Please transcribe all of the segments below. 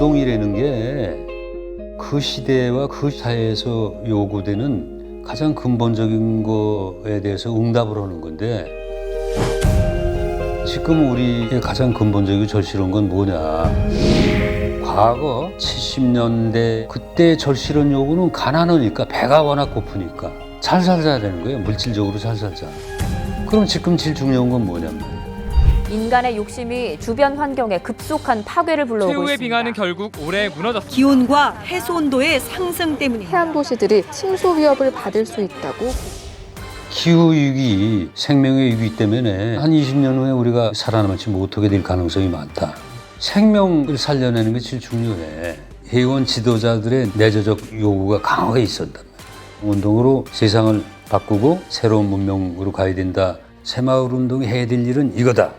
운동이라는 게 그 시대와 그 사회에서 요구되는 가장 근본적인 거에 대해서 응답을 하는 건데, 지금 우리의 가장 근본적이고 절실한 건 뭐냐. 과거 70년대 그때 절실한 요구는 가난하니까, 배가 워낙 고프니까 잘 살아야 되는 거예요. 물질적으로 잘 살자. 그럼 지금 제일 중요한 건 뭐냔 말이에요. 인간의 욕심이 주변 환경에 급속한 파괴를 불러오고 최후의 있습니다. 빙하는 결국 올해 무너졌습니다. 기온과 해수 온도의 상승 때문입니다. 해안 도시들이 침수 위협을 받을 수 있다고. 기후위기, 생명의 위기 때문에 한 20년 후에 우리가 살아남지 못하게 될 가능성이 많다. 생명을 살려내는 게 제일 중요해. 해원 지도자들의 내재적 요구가 강하게 있었단 말이야. 운동으로 세상을 바꾸고 새로운 문명으로 가야 된다. 새마을 운동이 해야 될 일은 이거다.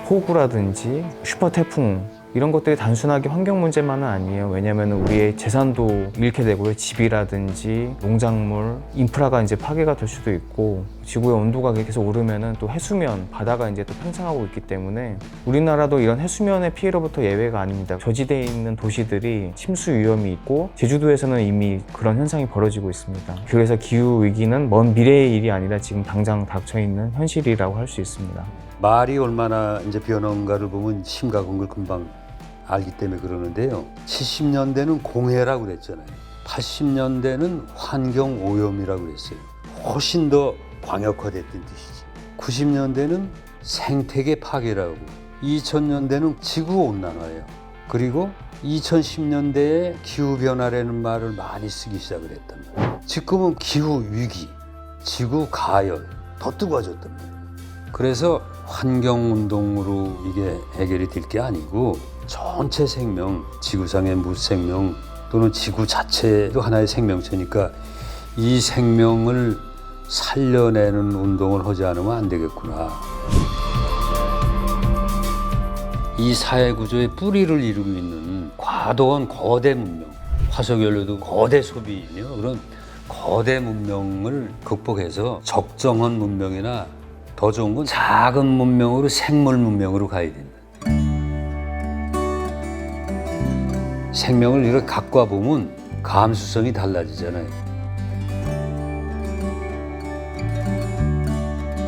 폭우라든지 슈퍼 태풍 이런 것들이 단순하게 환경 문제만은 아니에요. 왜냐하면 우리의 재산도 잃게 되고요. 집이라든지 농작물, 인프라가 이제 파괴가 될 수도 있고, 지구의 온도가 계속 오르면은 또 해수면, 바다가 이제 또 팽창하고 있기 때문에 우리나라도 이런 해수면의 피해로부터 예외가 아닙니다. 저지대에 있는 도시들이 침수 위험이 있고, 제주도에서는 이미 그런 현상이 벌어지고 있습니다. 그래서 기후 위기는 먼 미래의 일이 아니라 지금 당장 닥쳐 있는 현실이라고 할 수 있습니다. 말이 얼마나 이제 변화인가를 보면 심각한 걸 금방 알기 때문에 그러는데요. 70년대는 공해라고 그랬잖아요. 80년대는 환경 오염이라고 그랬어요. 훨씬 더 광역화됐던 뜻이지. 90년대는 생태계 파괴라고, 2000년대는 지구 온난화예요. 그리고 2010년대에 기후 변화라는 말을 많이 쓰기 시작을 했단 말이에요. 지금은 기후 위기, 지구 가열, 더 뜨거워졌단 말이에요. 그래서 환경운동으로 이게 해결이 될 게 아니고, 전체 생명, 지구상의 무생명 또는 지구 자체도 하나의 생명체니까 이 생명을 살려내는 운동을 하지 않으면 안 되겠구나. 이 사회구조의 뿌리를 이루고 있는 과도한 거대 문명, 화석연료도 거대 소비이며 그런 거대 문명을 극복해서 적정한 문명이나 더 좋은 건 작은 문명으로 생물 문명으로 가야 된다. 생명을 이렇게 갖고 보면 감수성이 달라지잖아요.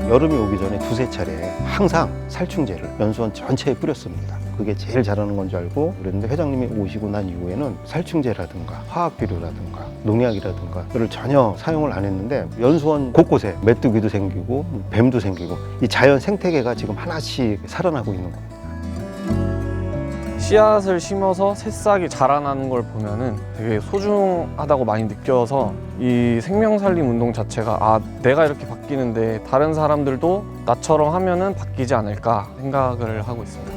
여름이 오기 전에 두세 차례 항상 살충제를 연수원 전체에 뿌렸습니다. 그게 제일 잘하는 건 줄 알고 그랬는데, 회장님이 오시고 난 이후에는 살충제라든가 화학비료라든가 농약이라든가 그를 전혀 사용을 안 했는데, 연수원 곳곳에 메뚜기도 생기고 뱀도 생기고 이 자연 생태계가 지금 하나씩 살아나고 있는 겁니다. 씨앗을 심어서 새싹이 자라나는 걸 보면은 되게 소중하다고 많이 느껴서, 이 생명살림 운동 자체가 내가 이렇게 바뀌는데 다른 사람들도 나처럼 하면은 바뀌지 않을까 생각을 하고 있습니다.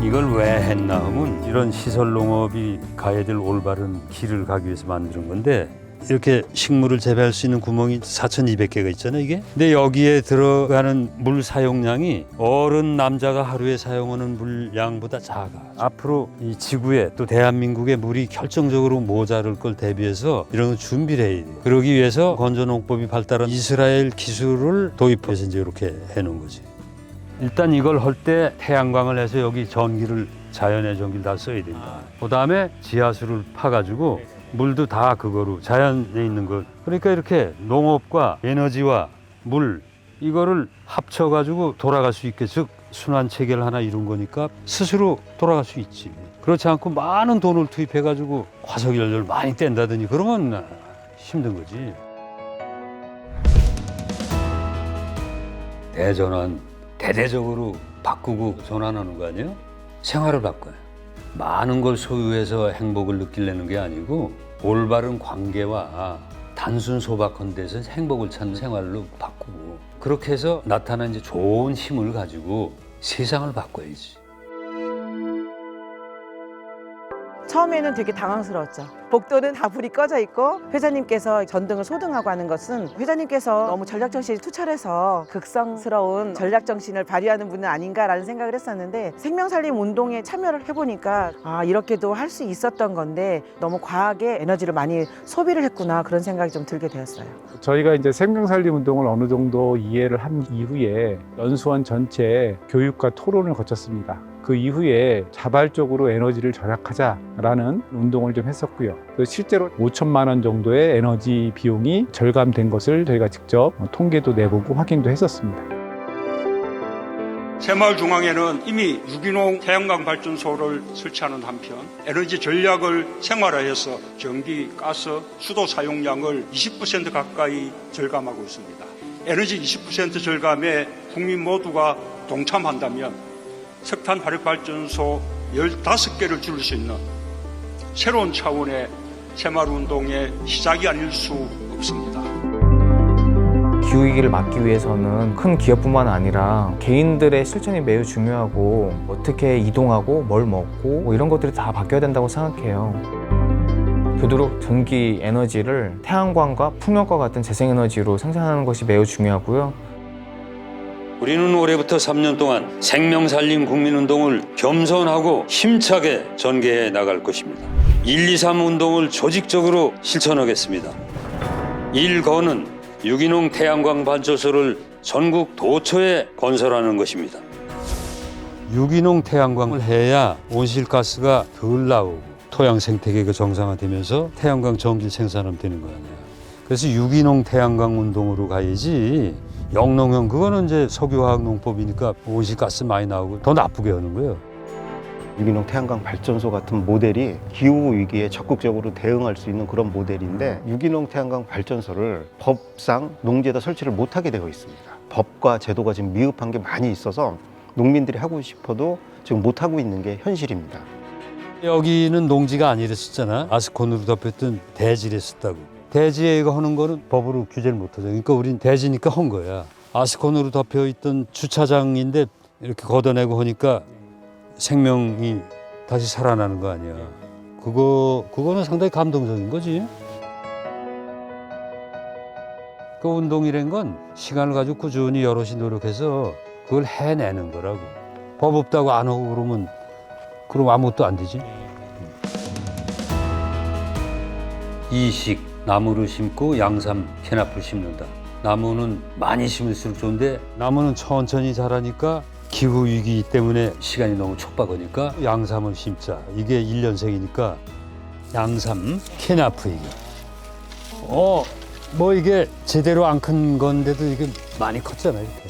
이걸 왜 했나 하면, 이런 시설 농업이 가야 될 올바른 길을 가기 위해서 만드는 건데, 이렇게 식물을 재배할 수 있는 구멍이 4,200개가 있잖아요, 이게. 근데 여기에 들어가는 물 사용량이 어른 남자가 하루에 사용하는 물량보다 작아. 앞으로 이 지구에, 또 대한민국의 물이 결정적으로 모자랄 걸 대비해서 이런 준비를 해야 돼. 그러기 위해서 건조농법이 발달한 이스라엘 기술을 도입해서 이제 이렇게 해놓은 거지. 일단 이걸 할 때 태양광을 해서 여기 전기를, 자연의 전기를 다 써야 된다. 그다음에 지하수를 파가지고 물도 다 그거로, 자연에 있는 것. 그러니까 이렇게 농업과 에너지와 물, 이거를 합쳐가지고 돌아갈 수 있게, 즉 순환 체계를 하나 이룬 거니까 스스로 돌아갈 수 있지. 그렇지 않고 많은 돈을 투입해가지고 화석연료를 많이 뗀다더니 그러면 힘든 거지. 대전환, 대대적으로 바꾸고 전환하는 거 아니에요? 생활을 바꿔요. 많은 걸 소유해서 행복을 느끼려는 게 아니고, 올바른 관계와 단순 소박한 데서 행복을 찾는 생활로 바꾸고, 그렇게 해서 나타난 이제 좋은 힘을 가지고 세상을 바꿔야지. 처음에는 되게 당황스러웠죠. 복도는 다 불이 꺼져 있고 회장님께서 전등을 소등하고 하는 것은 회장님께서 너무 전략정신이 투철해서 극성스러운 전략정신을 발휘하는 분은 아닌가라는 생각을 했었는데 생명살림운동에 참여를 해보니까 아 이렇게도 할 수 있었던 건데 너무 과하게 에너지를 많이 소비를 했구나 그런 생각이 좀 들게 되었어요. 저희가 이제 생명살림 운동을 어느 정도 이해를 한 이후에 연수원 전체 교육과 토론을 거쳤습니다. 그 이후에 자발적으로 에너지를 절약하자라는 운동을 좀 했었고요. 실제로 5천만 원 정도의 에너지 비용이 절감된 것을 저희가 직접 통계도 내보고 확인도 했었습니다. 새마을 중앙에는 이미 유기농 태양광 발전소를 설치하는 한편 에너지 전략을 생활화해서 전기, 가스, 수도 사용량을 20% 가까이 절감하고 있습니다. 에너지 20% 절감에 국민 모두가 동참한다면 석탄 화력발전소 15개를 줄일 수 있는 새로운 차원의 새마을운동의 시작이 아닐 수 없습니다. 기후위기를 막기 위해서는 큰 기업뿐만 아니라 개인들의 실천이 매우 중요하고 어떻게 이동하고 뭘 먹고 뭐 이런 것들이 다 바뀌어야 된다고 생각해요. 되도록 전기 에너지를 태양광과 풍력과 같은 재생에너지로 생산하는 것이 매우 중요하고요. 우리는 올해부터 3년 동안 생명살림 국민운동을 겸손하고 힘차게 전개해 나갈 것입니다. 1, 2, 3 운동을 조직적으로 실천하겠습니다. 1건은 유기농 태양광 발전소를 전국 도처에 건설하는 것입니다. 유기농 태양광을 해야 온실가스가 덜 나오고 토양 생태계가 정상화되면서 태양광 전기를 생산하면 되는 거 아니야. 그래서 유기농 태양광 운동으로 가야지 영농형 그거는 이제 석유화학 농법이니까 온실가스 많이 나오고 더 나쁘게 하는 거예요. 유기농 태양광 발전소 같은 모델이 기후 위기에 적극적으로 대응할 수 있는 그런 모델인데 유기농 태양광 발전소를 법상 농지에다 설치를 못하게 되어 있습니다. 법과 제도가 지금 미흡한 게 많이 있어서 농민들이 하고 싶어도 지금 못하고 있는 게 현실입니다. 여기는 농지가 아니랬었잖아. 아스콘으로 덮였던 대지를 썼다고. 대지에 이거 하는 거는 법으로 규제를 못하죠. 그러니까 우린 대지니까 한 거야. 아스콘으로 덮여있던 주차장인데 이렇게 걷어내고 하니까 생명이 다시 살아나는 거 아니야. 그거는 상당히 감동적인 거지. 그 운동이란 건 시간을 가지고 꾸준히 여럿이 노력해서 그걸 해내는 거라고. 법 없다고 안 하고 그럼 아무것도 안 되지. 이식, 나무를 심고 양삼, 캐나프를 심는다. 나무는 많이 심을수록 좋은데 나무는 천천히 자라니까 기후위기 때문에 시간이 너무 촉박하니까 양삼을 심자. 이게 1년생이니까 양삼, 캐나프 이게. 뭐 이게 제대로 안 큰 건데도 이게 많이 컸잖아요. 이렇게.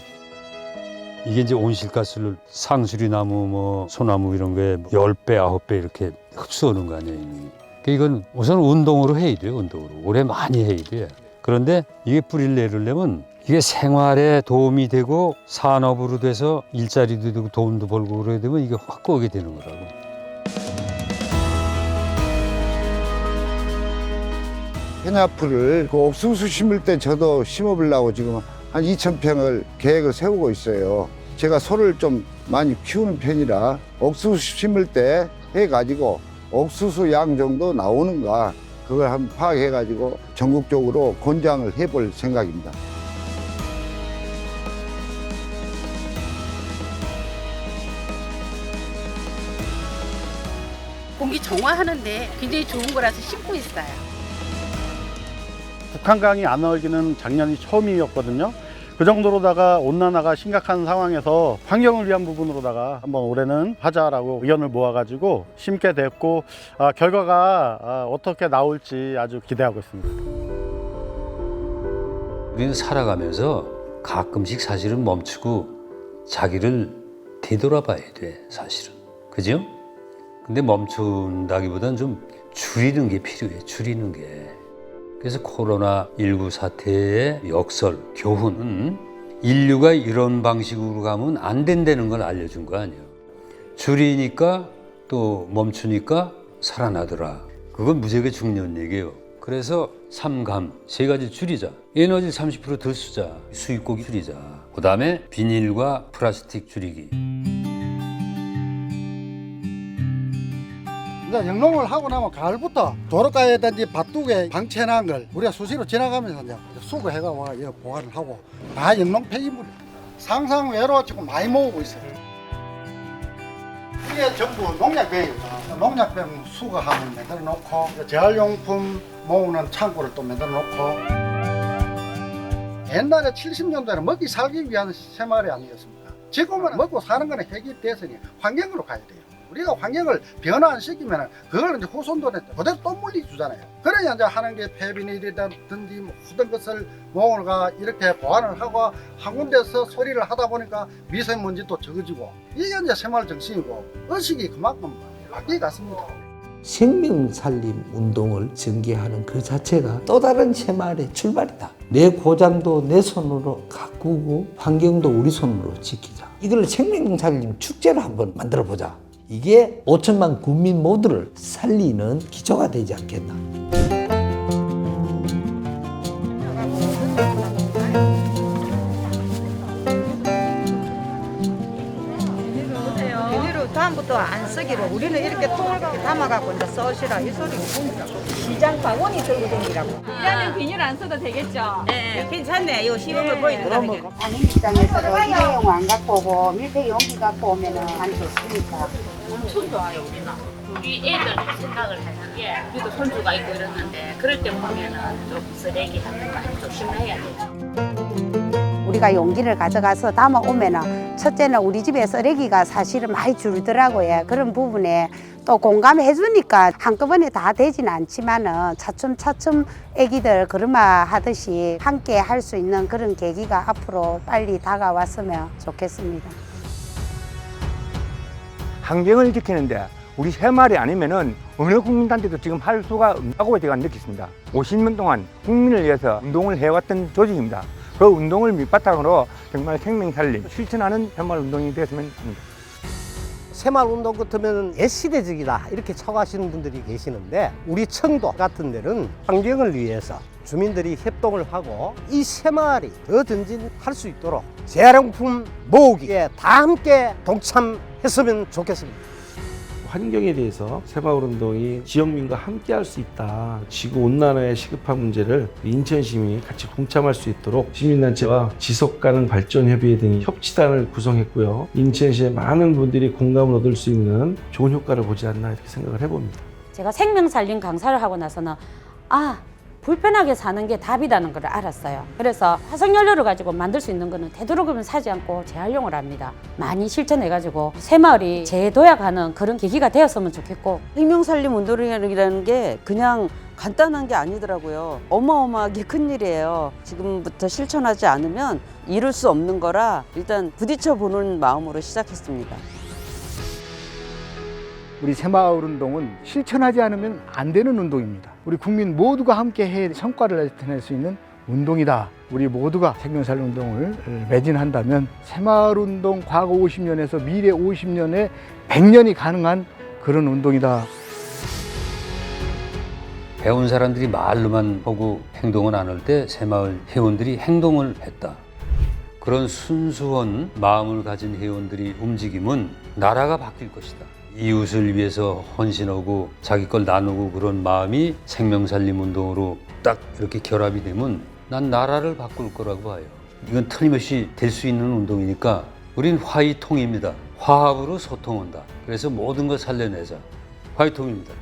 이게 이제 온실가스를 상수리 나무, 뭐 소나무 이런 거에 10배, 9배 이렇게 흡수하는 거 아니에요. 그러니까 이건 우선 운동으로 해야 돼요. 운동으로. 오래 많이 해야 돼. 그런데 이게 뿌리를 내려면 이게 생활에 도움이 되고 산업으로 돼서 일자리도 되고 돈도 벌고 그러게 되면 이게 확 오게 되는 거라고. 캐나프를 그 옥수수 심을 때 저도 심어보려고 지금 한 2,000평을 계획을 세우고 있어요. 제가 소를 좀 많이 키우는 편이라 옥수수 심을 때 해가지고 옥수수 양 정도 나오는가 그걸 한번 파악해가지고 전국적으로 권장을 해볼 생각입니다. 공기 정화하는데 굉장히 좋은 거라서 심고 있어요. 북한강이 안 얼기는 작년이 처음이었거든요. 그 정도로다가 온난화가 심각한 상황에서 환경을 위한 부분으로다가 한번 올해는 하자라고 의견을 모아가지고 심게 됐고 결과가 어떻게 나올지 아주 기대하고 있습니다. 우리는 살아가면서 가끔씩 사실은 멈추고 자기를 되돌아봐야 돼, 사실은. 그죠? 근데 멈춘다기보다는 좀 줄이는 게 필요해, 줄이는 게. 그래서 코로나19 사태의 역설, 교훈은 인류가 이런 방식으로 가면 안 된다는 걸 알려준 거 아니에요. 줄이니까 또 멈추니까 살아나더라. 그건 무지하게 중요한 얘기예요. 그래서 3감, 3가지 줄이자. 에너지 30% 덜 쓰자. 수입고기 줄이자. 그 다음에 비닐과 플라스틱 줄이기. 이제 영농을 하고 나면 가을부터 도로가에든지 밭둑에 방치해놓은 걸 우리가 수시로 지나가면서 이제 수거해가고 보관을 하고 다 영농 폐기물이에요. 상상 외로 지금 많이 모으고 있어요. 이게 전부 농약병입니다. 농약병 수거함을 만들어 놓고 재활용품 모으는 창고를 또 만들어 놓고 옛날에 70년대는 먹기 살기 위한 새마을이 아니었습니까? 지금은 먹고 사는 거는 해결 대선이 환경으로 가야 돼요. 우리가 환경을 변화 안 시키면 그걸 이제 후손들한테 그대로 또 물려주잖아요. 그래야 이제 하는 게 폐비닐이라든지 모든 것을 모으가 이렇게 보완을 하고 한 군데서 처리를 하다 보니까 미세먼지도 적어지고 이게 이제 새마을 정신이고 의식이 그만큼 바뀌어갔습니다. 생명살림 운동을 전개하는 그 자체가 또 다른 새마을의 출발이다. 내 고장도 내 손으로 가꾸고 환경도 우리 손으로 지키자. 이걸 생명살림 축제를 한번 만들어 보자. 이게 5천만 국민 모두를 살리는 기초가 되지 않겠나. 비닐을 다음부터 안 쓰기로 우리는 이렇게 통을 담아갖고 이제 써시라 이 소리. 시장 방언이 들고 다니라고. 이제는 비닐 안 써도 되겠죠? 네, 괜찮네. 이 시범을 보여드리는 장인 입장에서도 일회용 안 갖고 오고 밀폐 용기 갖고 오면은 안 좋습니까? 엄청 좋아요 우리는. 우리 애들 생각을 하는 게 우리도 손주가 있고 이러는데 그럴 때 보면은 좀 쓰레기 하는 거 조심해야 돼요. 우리가 용기를 가져가서 담아 오면은 첫째는 우리 집에 쓰레기가 사실은 많이 줄더라고요. 그런 부분에 또 공감해 주니까 한꺼번에 다 되지는 않지만은 차츰차츰 애기들 걸음마 하듯이 함께 할 수 있는 그런 계기가 앞으로 빨리 다가왔으면 좋겠습니다. 환경을 지키는데 우리 새마을이 아니면은 어느 국민단체도 지금 할 수가 없다고 제가 느꼈습니다. 50년 동안 국민을 위해서 운동을 해왔던 조직입니다. 그 운동을 밑바탕으로 정말 생명살림 실천하는 새마을 운동이 되었으면 합니다. 새마을 운동 같으면 옛시대적이다 이렇게 착오하시는 분들이 계시는데 우리 청도 같은 데는 환경을 위해서 주민들이 협동을 하고 이 새마을이 더 전진할 수 있도록 재활용품 모으기에 다 함께 동참했으면 좋겠습니다. 환경에 대해서 새마을운동이 지역민과 함께 할 수 있다. 지구온난화의 시급한 문제를 인천시민이 같이 동참할 수 있도록 시민단체와 지속가능 발전협의회 등이 협치단을 구성했고요. 인천시의 많은 분들이 공감을 얻을 수 있는 좋은 효과를 보지 않나 이렇게 생각을 해봅니다. 제가 생명살림 강사를 하고 나서는 불편하게 사는 게 답이라는 걸 알았어요. 그래서 화석연료를 가지고 만들 수 있는 거는 되도록이면 사지 않고 재활용을 합니다. 많이 실천해가지고 새마을이 재도약하는 그런 계기가 되었으면 좋겠고. 생명살림 운동이라는 게 그냥 간단한 게 아니더라고요. 어마어마하게 큰 일이에요. 지금부터 실천하지 않으면 이룰 수 없는 거라 일단 부딪혀 보는 마음으로 시작했습니다. 우리 새마을 운동은 실천하지 않으면 안 되는 운동입니다. 우리 국민 모두가 함께 해 성과를 나타낼 수 있는 운동이다. 우리 모두가 생명살림 운동을 매진한다면 새마을 운동 과거 50년에서 미래 50년에 100년이 가능한 그런 운동이다. 배운 사람들이 말로만 하고 행동은 안 할 때 새마을 회원들이 행동을 했다. 그런 순수한 마음을 가진 회원들이 움직이면 나라가 바뀔 것이다. 이웃을 위해서 헌신하고 자기 걸 나누고 그런 마음이 생명살림 운동으로 딱 이렇게 결합이 되면 난 나라를 바꿀 거라고 봐요. 이건 틀림없이 될 수 있는 운동이니까 우린 화이통입니다. 화합으로 소통한다. 그래서 모든 걸 살려내자. 화이통입니다.